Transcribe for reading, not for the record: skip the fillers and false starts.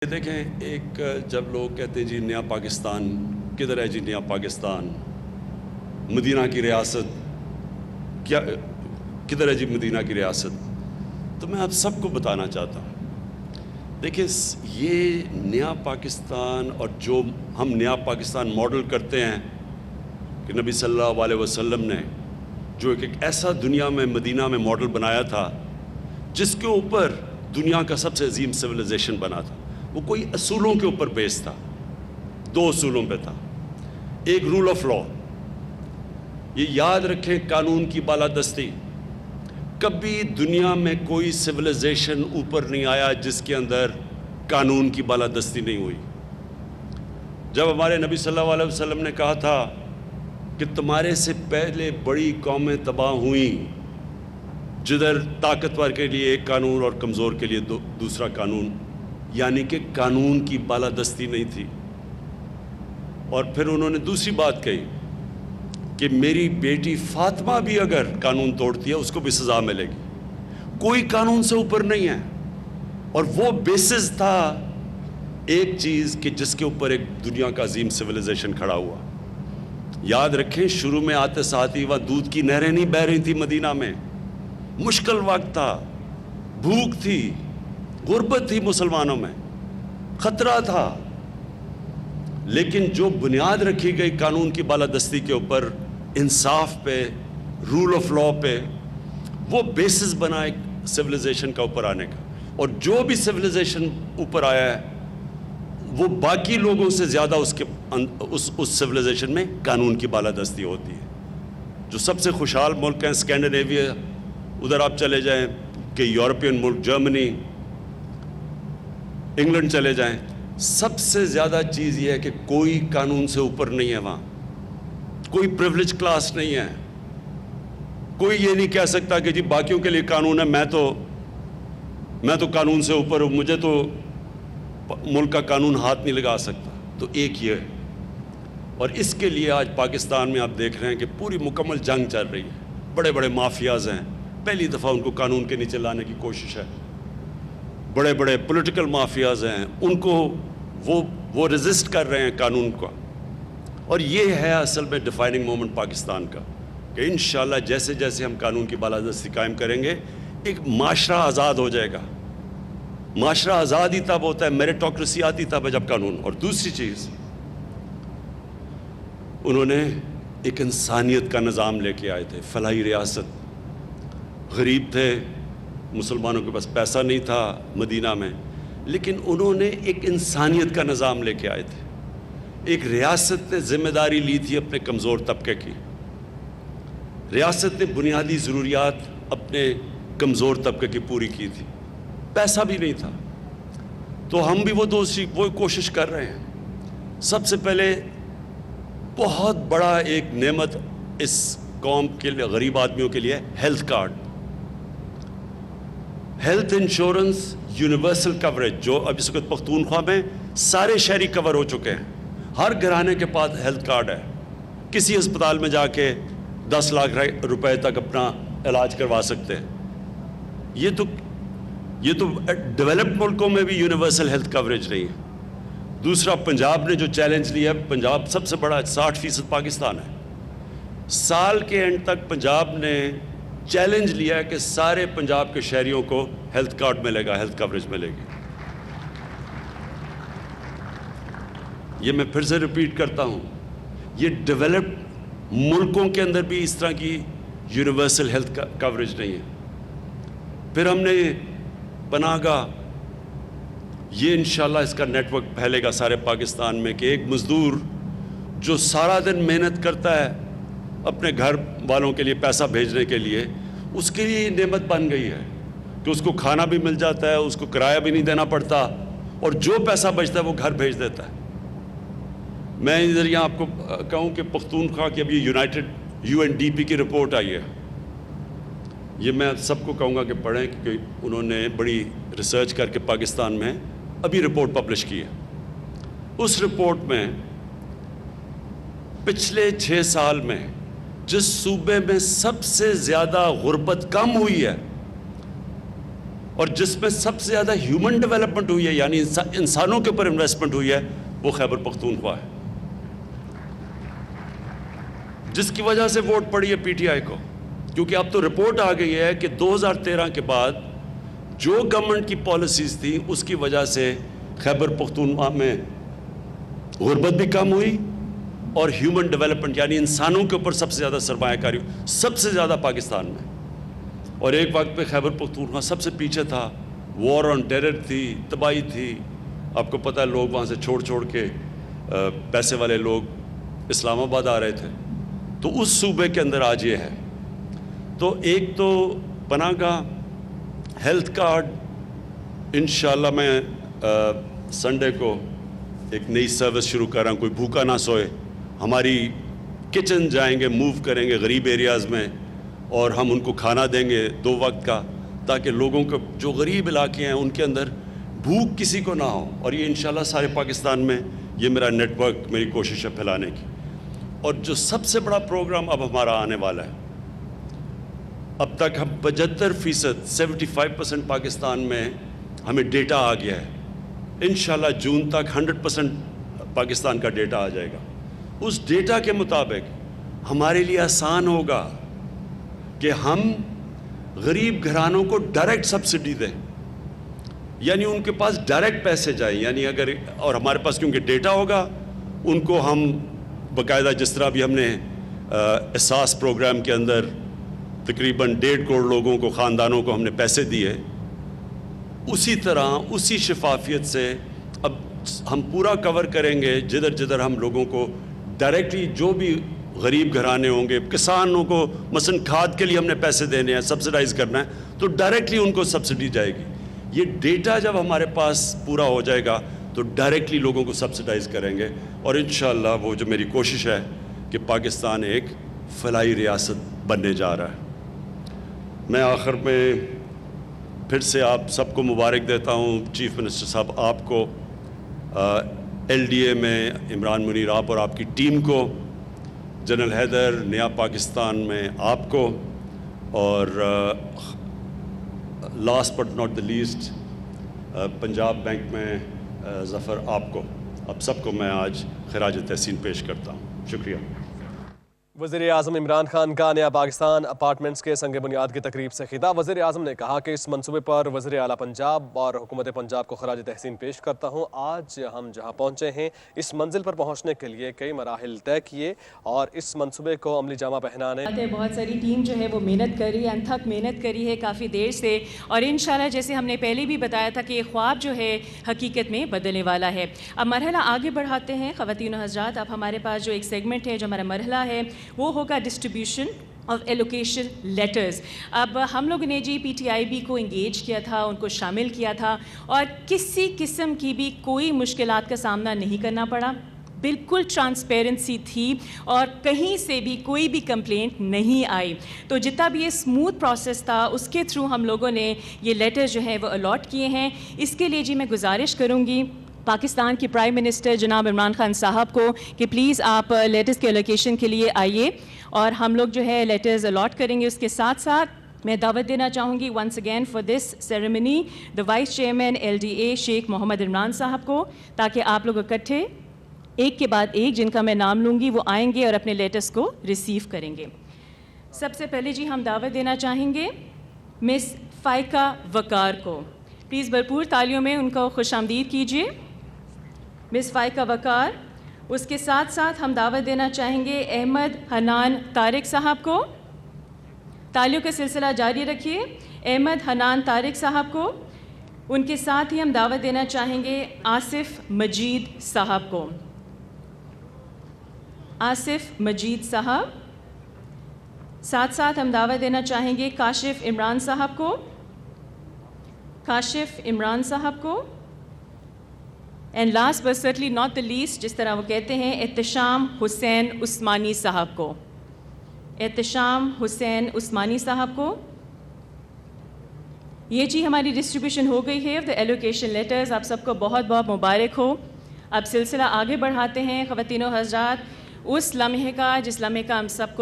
دیکھیں، ایک جب لوگ کہتے ہیں جی نیا پاکستان کدھر ہے، جی نیا پاکستان، مدینہ کی ریاست کیا کدھر ہے، جی مدینہ کی ریاست، تو میں آپ سب کو بتانا چاہتا ہوں، دیکھیں یہ نیا پاکستان اور جو ہم نیا پاکستان ماڈل کرتے ہیں کہ نبی صلی اللہ علیہ وسلم نے جو ایک ایسا دنیا میں مدینہ میں ماڈل بنایا تھا جس کے اوپر دنیا کا سب سے عظیم سویلائزیشن بنا تھا، وہ کوئی اصولوں کے اوپر بیس تھا، دو اصولوں پہ تھا۔ ایک رول آف لا، یہ یاد رکھیں، قانون کی بالادستی۔ کبھی دنیا میں کوئی سویلائزیشن اوپر نہیں آیا جس کے اندر قانون کی بالادستی نہیں ہوئی۔ جب ہمارے نبی صلی اللہ علیہ وسلم نے کہا تھا کہ تمہارے سے پہلے بڑی قومیں تباہ ہوئیں جدھر طاقتور کے لیے ایک قانون اور کمزور کے لیے دوسرا قانون، یعنی کہ قانون کی بالادستی نہیں تھی۔ اور پھر انہوں نے دوسری بات کہی کہ میری بیٹی فاطمہ بھی اگر قانون توڑتی ہے اس کو بھی سزا ملے گی، کوئی قانون سے اوپر نہیں ہے۔ اور وہ بیسس تھا ایک چیز کہ جس کے اوپر ایک دنیا کا عظیم سویلائزیشن کھڑا ہوا۔ یاد رکھیں، شروع میں آتے ساتھ ہی وہاں دودھ کی نہریں نہیں بہہ رہی تھی مدینہ میں، مشکل وقت تھا، بھوک تھی، غربت تھی، مسلمانوں میں خطرہ تھا، لیکن جو بنیاد رکھی گئی قانون کی بالادستی کے اوپر، انصاف پہ، رول آف لا پہ، وہ بیسس بنا ایک سویلائزیشن کا اوپر آنے کا۔ اور جو بھی سویلائزیشن اوپر آیا ہے وہ باقی لوگوں سے زیادہ اس سویلائزیشن میں قانون کی بالادستی ہوتی ہے۔ جو سب سے خوشحال ملک ہیں، اسکینڈینیویا، ادھر آپ چلے جائیں کہ یورپین ملک، جرمنی، انگلینڈ چلے جائیں، سب سے زیادہ چیز یہ ہے کہ کوئی قانون سے اوپر نہیں ہے، وہاں کوئی پریولیج کلاس نہیں ہے، کوئی یہ نہیں کہہ سکتا کہ جی باقیوں کے لیے قانون ہے، میں تو قانون سے اوپر ہوں، مجھے تو ملک کا قانون ہاتھ نہیں لگا سکتا۔ تو ایک یہ ہے، اور اس کے لیے آج پاکستان میں آپ دیکھ رہے ہیں کہ پوری مکمل جنگ چل رہی ہے، بڑے بڑے مافیاز ہیں، پہلی دفعہ ان کو قانون کے نیچے لانے کی کوشش ہے، بڑے بڑے پولیٹیکل مافیاز ہیں، ان کو وہ ریزسٹ کر رہے ہیں قانون کو۔ اور یہ ہے اصل میں ڈیفائننگ مومنٹ پاکستان کا، کہ انشاءاللہ جیسے جیسے ہم قانون کی بالادستی قائم کریں گے، ایک معاشرہ آزاد ہو جائے گا۔ معاشرہ آزاد ہی تب ہوتا ہے، میریٹوکریسی آتی تب ہے جب قانون۔ اور دوسری چیز، انہوں نے ایک انسانیت کا نظام لے کے آئے تھے، فلاحی ریاست، غریب تھے، مسلمانوں کے پاس پیسہ نہیں تھا مدینہ میں، لیکن انہوں نے ایک انسانیت کا نظام لے کے آئے تھے۔ ایک ریاست نے ذمہ داری لی تھی اپنے کمزور طبقے کی، ریاست نے بنیادی ضروریات اپنے کمزور طبقے کی پوری کی تھی، پیسہ بھی نہیں تھا۔ تو ہم بھی وہ کوشش کر رہے ہیں۔ سب سے پہلے بہت بڑا ایک نعمت اس قوم کے لیے، غریب آدمیوں کے لیے، health card, health insurance, universal coverage, جو اب اس وقت پختونخوا میں سارے شہری کور ہو چکے ہیں، ہر گھرانے کے پاس ہیلتھ کارڈ ہے، کسی ہسپتال میں جا کے 10 لاکھ روپے تک اپنا علاج کروا سکتے ہیں۔ یہ تو ڈیولپڈ ملکوں میں بھی یونیورسل ہیلتھ کوریج نہیں ہے۔ دوسرا، پنجاب نے جو چیلنج لیا، پنجاب سب سے بڑا 60% پاکستان ہے، سال کے اینڈ تک پنجاب نے چیلنج لیا ہے کہ سارے پنجاب کے شہریوں کو ہیلتھ کارڈ ملے گا، ہیلتھ کوریج ملے گی۔ یہ میں پھر سے ریپیٹ کرتا ہوں، یہ ڈیولپڈ ملکوں کے اندر بھی اس طرح کی یونیورسل ہیلتھ کوریج نہیں ہے۔ پھر ہم نے پناہ گاہ، یہ انشاءاللہ اس کا نیٹ ورک پھیلے گا سارے پاکستان میں، کہ ایک مزدور جو سارا دن محنت کرتا ہے اپنے گھر والوں کے لیے پیسہ بھیجنے کے لیے، اس کے لیے یہ نعمت بن گئی ہے کہ اس کو کھانا بھی مل جاتا ہے، اس کو کرایہ بھی نہیں دینا پڑتا، اور جو پیسہ بچتا ہے وہ گھر بھیج دیتا ہے۔ میں ادھر یہاں آپ کو کہوں کہ پختونخوا کی اب یہ UNDP کی رپورٹ آئی ہے، یہ میں سب کو کہوں گا کہ پڑھیں، کیونکہ انہوں نے بڑی ریسرچ کر کے پاکستان میں ابھی رپورٹ پبلش کی ہے۔ اس رپورٹ میں پچھلے 6 سال میں جس صوبے میں سب سے زیادہ غربت کم ہوئی ہے، اور جس میں سب سے زیادہ ہیومن ڈیولپمنٹ ہوئی ہے, یعنی انسانوں کے اوپر انویسٹمنٹ ہوئی ہے, وہ خیبر پختونخوا ہے, جس کی وجہ سے ووٹ پڑی ہے پی ٹی آئی کو. کیونکہ اب تو رپورٹ آ گئی ہے کہ 2013 کے بعد جو گورنمنٹ کی پالیسیز تھیں اس کی وجہ سے خیبر پختونخوا میں غربت بھی کم ہوئی اور ہیومن ڈیولپمنٹ یعنی انسانوں کے اوپر سب سے زیادہ سرمایہ کاری سب سے زیادہ پاکستان میں. اور ایک وقت پہ خیبر پختونخوا سب سے پیچھے تھا, وار آن ٹیرر تھی, تباہی تھی. آپ کو پتہ ہے لوگ وہاں سے چھوڑ کے پیسے والے لوگ اسلام آباد آ رہے تھے. تو اس صوبے کے اندر آج یہ ہے. تو ایک تو پناہ گاہ, ہیلتھ کارڈ, انشاءاللہ میں سنڈے کو ایک نئی سروس شروع کر رہا ہوں, کوئی بھوکا نہ سوئے. ہماری کچن جائیں گے, موو کریں گے غریب ایریاز میں, اور ہم ان کو کھانا دیں گے 2 وقت کا, تاکہ لوگوں کو جو غریب علاقے ہیں ان کے اندر بھوک کسی کو نہ ہو. اور یہ انشاءاللہ سارے پاکستان میں یہ میرا نیٹ ورک, میری کوشش ہے پھیلانے کی. اور جو سب سے بڑا پروگرام اب ہمارا آنے والا ہے, اب تک ہم 75% 75% پاکستان میں ہمیں ڈیٹا آ گیا ہے. انشاءاللہ جون تک 100% پاکستان کا ڈیٹا آ جائے گا. اس ڈیٹا کے مطابق ہمارے لیے آسان ہوگا کہ ہم غریب گھرانوں کو ڈائریکٹ سبسڈی دیں, یعنی ان کے پاس ڈائریکٹ پیسے جائیں. یعنی اگر, اور ہمارے پاس کیونکہ ڈیٹا ہوگا, ان کو ہم باقاعدہ, جس طرح بھی ہم نے احساس پروگرام کے اندر تقریباً 1.5 کروڑ لوگوں کو, خاندانوں کو ہم نے پیسے دیے, اسی طرح اسی شفافیت سے اب ہم پورا کور کریں گے. جدھر جدھر ہم لوگوں کو ڈائریکٹلی, جو بھی غریب گھرانے ہوں گے, کسانوں کو مثلا کھاد کے لیے ہم نے پیسے دینے ہیں, سبسڈائز کرنا ہے, تو ڈائریکٹلی ان کو سبسڈی جائے گی. یہ ڈیٹا جب ہمارے پاس پورا ہو جائے گا تو ڈائریکٹلی لوگوں کو سبسڈائز کریں گے. اور انشاءاللہ وہ جو میری کوشش ہے کہ پاکستان ایک فلاحی ریاست بننے جا رہا ہے. میں آخر میں پھر سے آپ سب کو مبارک دیتا ہوں. چیف منسٹر صاحب آپ کو, ایل ڈی اے میں عمران منیر آپ اور آپ کی ٹیم کو, جنرل حیدر نیا پاکستان میں آپ کو, اور last but not the least Punjab bank میں ظفر آپ کو, آپ سب کو میں آج خراج تحسین پیش کرتا ہوں. شکریہ. وزیر اعظم عمران خان کا نیا پاکستان اپارٹمنٹس کے سنگ بنیاد کی تقریب سے خطاب. وزیر اعظم نے کہا کہ اس منصوبے پر وزیر اعلیٰ پنجاب اور حکومت پنجاب کو خراج تحسین پیش کرتا ہوں. آج ہم جہاں پہنچے ہیں, اس منزل پر پہنچنے کے لیے کئی مراحل طے کیے اور اس منصوبے کو عملی جامہ پہنانے بہت ساری ٹیم جو ہے وہ محنت کری ہے, انتھک محنت کری ہے کافی دیر سے, اور انشاءاللہ جیسے ہم نے پہلے بھی بتایا تھا کہ یہ خواب جو ہے حقیقت میں بدلنے والا ہے. اب مرحلہ آگے بڑھاتے ہیں خواتین و حضرات. اب ہمارے پاس جو ایک سیگمنٹ ہے, جو ہمارا مرحلہ ہے, وہ ہوگا ڈسٹریبیوشن آف ایلوکیشن لیٹرز. اب ہم لوگوں نے جی پی ٹی آئی بی کو انگیج کیا تھا, ان کو شامل کیا تھا, اور کسی قسم کی بھی کوئی مشکلات کا سامنا نہیں کرنا پڑا. بالکل ٹرانسپیرنسی تھی اور کہیں سے بھی کوئی بھی کمپلینٹ نہیں آئی. تو جتنا بھی یہ اسموتھ پروسیس تھا اس کے تھرو ہم لوگوں نے یہ لیٹر جو ہے وہ الاٹ کیے ہیں. اس کے لیے جی میں گزارش کروں گی پاکستان کی پرائم منسٹر جناب عمران خان صاحب کو کہ پلیز آپ لیٹرز کے الوکیشن کے لیے آئیے اور ہم لوگ جو ہے لیٹرز الاٹ کریں گے. اس کے ساتھ ساتھ میں دعوت دینا چاہوں گی once again for this ceremony the vice chairman L D A Sheikh Muhammad Imran صاحب کو, تاکہ آپ لوگ اکٹھے ایک کے بعد ایک جن کا میں نام لوں گی وہ آئیں گے اور اپنے لیٹرز کو ریسیو کریں گے. سب سے پہلے جی ہم دعوت دینا چاہیں گے مس فائقہ وقار کو. پلیز بھرپور تالیوں میں ان کو خوش آمدید کیجیے, مس فائقہ وقار. اس کے ساتھ ساتھ ہم دعوت دینا چاہیں گے احمد حنان طارق صاحب کو. تالیوں کا سلسلہ جاری رکھیے. احمد حنان طارق صاحب کو. ان کے ساتھ ہی ہم دعوت دینا چاہیں گے آصف مجید صاحب کو. آصف مجید صاحب. ساتھ ساتھ ہم دعوت دینا چاہیں گے کاشف عمران صاحب کو. کاشف عمران صاحب کو. And last but certainly not the least, جس طرح وہ کہتے ہیں, احتشام حسین عثمانی صاحب کو. احتشام حسین عثمانی صاحب کو. یہ جی ہماری ڈسٹریبیوشن ہو گئی ہے آف دا ایلوکیشن لیٹرز. آپ سب کو بہت بہت مبارک ہو. اب سلسلہ آگے بڑھاتے ہیں خواتین و حضرات, اس لمحے کا جس لمحے کا ہم سب کو